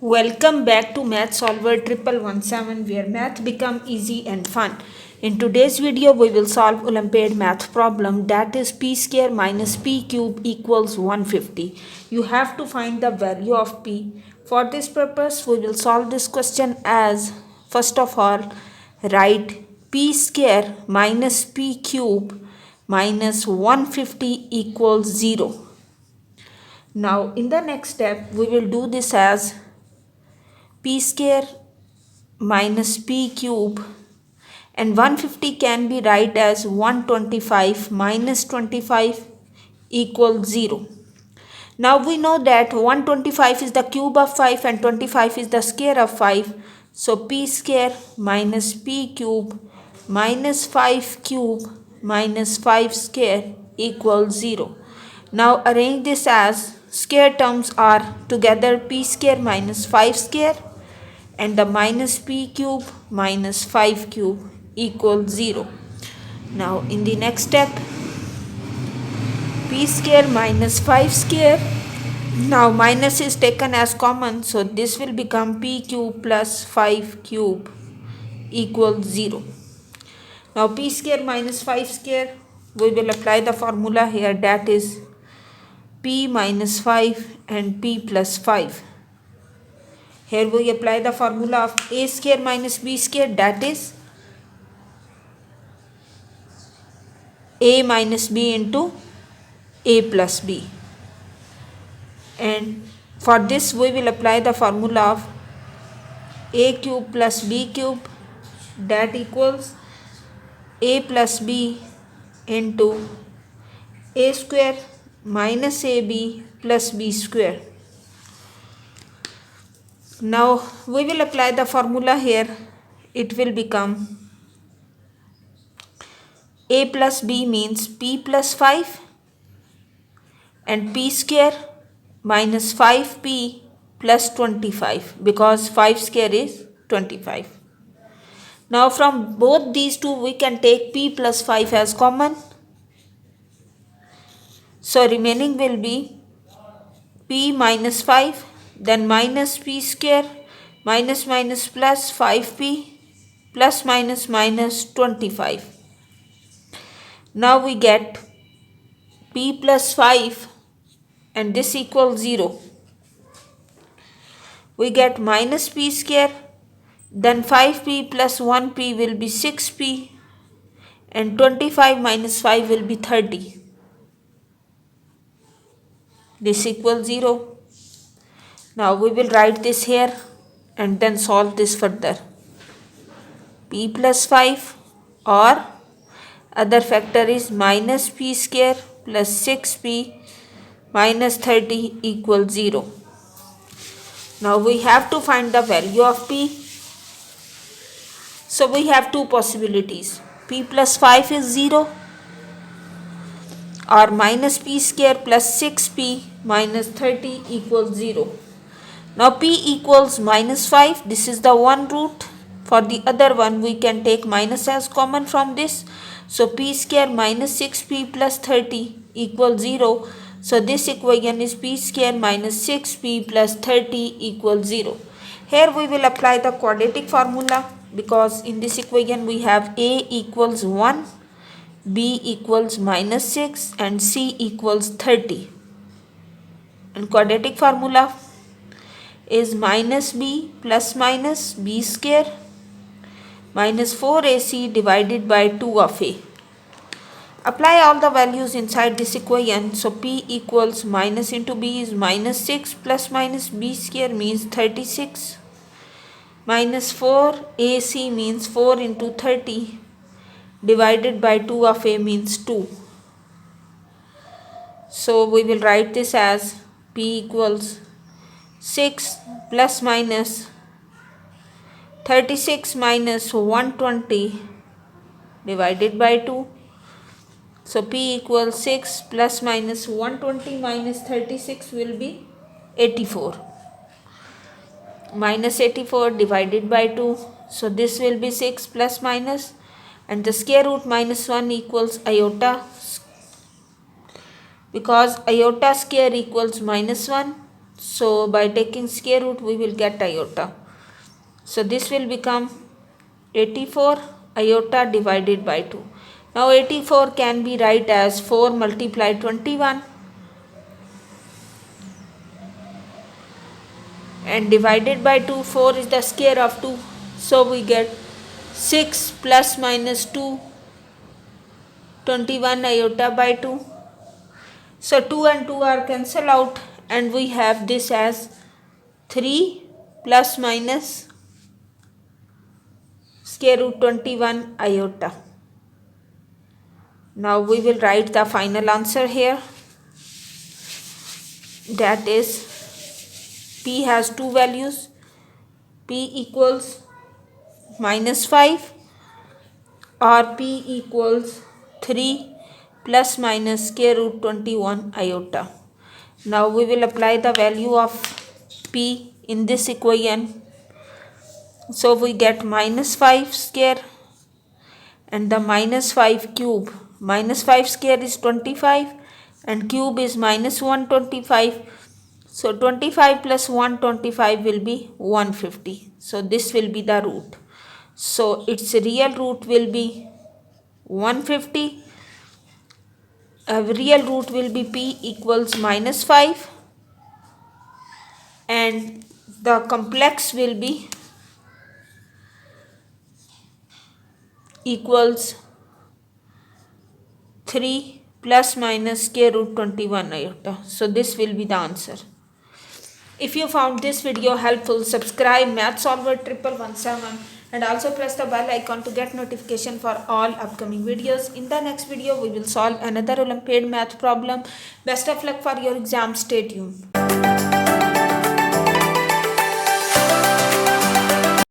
Welcome back to Math Solver 1117, where math become easy and fun. In today's video, we will solve Olympiad math problem, that is p square minus p cube equals 150. You have to find the value of p. For this purpose, we will solve this question as, first of all, write p square minus p cube minus 150 equals 0. Now, in the next step, we will do this as p square minus p cube, and 150 can be write as 125 minus 25 equals 0. Now we know that 125 is the cube of 5 and 25 is the square of 5. So p square minus p cube minus 5 cube minus 5 square equals 0. Now arrange this as square terms are together p square minus 5 square and the minus p cube minus 5 cube equals 0. Now in the next step, p square minus 5 square, now minus is taken as common, so this will become p cube plus 5 cube equals 0. Now p square minus 5 square, we will apply the formula here, that is p minus 5 and p plus 5. Here we apply the formula of a square minus b square, that is a minus b into a plus b. And for this we will apply the formula of a cube plus b cube, that equals a plus b into a square minus ab plus b square. Now we will apply the formula here, it will become a plus b means p plus 5 and p square minus 5p plus 25, because 5 square is 25. Now from both these two we can take p plus 5 as common. So remaining will be p minus 5, then minus p square minus minus plus 5p plus minus minus 25. Now we get p plus 5 and this equals 0. We get minus p square, then 5p plus 1p will be 6p and 25 minus 5 will be 30. This equals 0. Now we will write this here and then solve this further. P plus 5 or other factor is minus p square plus 6p minus 30 equals 0. Now we have to find the value of p. So we have two possibilities. P plus 5 is 0 or minus p square plus 6p minus 30 equals 0. Now p equals minus 5, this is the one root. For the other one we can take minus as common from this. So p square minus 6p plus 30 equals 0. So this equation is p square minus 6p plus 30 equals 0. Here we will apply the quadratic formula, because in this equation we have a equals 1, b equals minus 6 and c equals 30. And quadratic formula is minus b plus minus b square minus 4ac divided by 2 of a. Apply all the values inside this equation. So p equals minus into b is minus 6 plus minus b square means 36 minus 4ac means 4 into 30 divided by 2 of a means 2. So we will write this as p equals 6 plus minus 36 minus 120 divided by 2. So p equals 6 plus minus 120 minus 36 will be 84. Minus 84 divided by 2. So this will be 6 plus minus, and the square root minus 1 equals iota. because iota square equals minus 1. So by taking square root we will get iota. So this will become 84 iota divided by 2. Now 84 can be write as 4 multiplied 21 and divided by 2. 4 is the square of 2. So we get 6 plus minus 2, 21 iota by 2. So 2 and 2 are cancelled out and we have this as 3 plus minus square root 21 iota. Now we will write the final answer here. That is p has two values. P equals minus 5 or p equals 3 plus minus square root 21 iota. Now we will apply the value of p in this equation. So we get minus 5 square and the minus 5 cube. Minus 5 square is 25 and cube is minus 125. So 25 plus 125 will be 150. So this will be the root. So its real root will be 150. Real root will be p equals minus 5 and the complex will be equals 3 plus minus square root 21 iota. So this will be the answer. If you found this video helpful, subscribe Math Solver 1117 and also press the bell icon to get notification for all upcoming videos. In the next video, we will solve another Olympiad math problem. Best of luck for your exam. Stay tuned.